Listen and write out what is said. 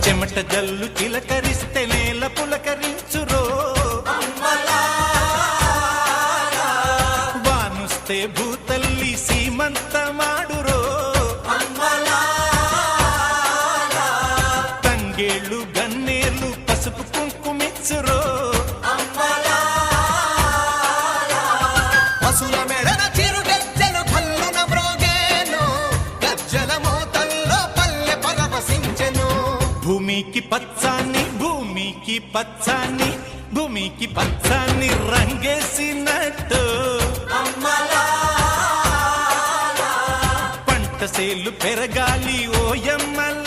చెమట జల్లు చిలకరిస్తే నేల పులకరించురో, వానుస్తే భూతల్లి సీమంతమాడురో, తంగేళ్ళు గన్నేళ్ళు పసుపు కుంకుమిచ్చురో, పశుల మెడన చిరు గజ్జలు కల్లున మ్రోగేను, గజ్జల మోతల్లో పల్లె పరవశించెను. భూమికి పచ్చాన్ని భూమికి పచ్చాన్ని భూమికి పచ్చాన్ని రంగేసినట్టు పంట సేలు పెరగాలి ఓయమ్మల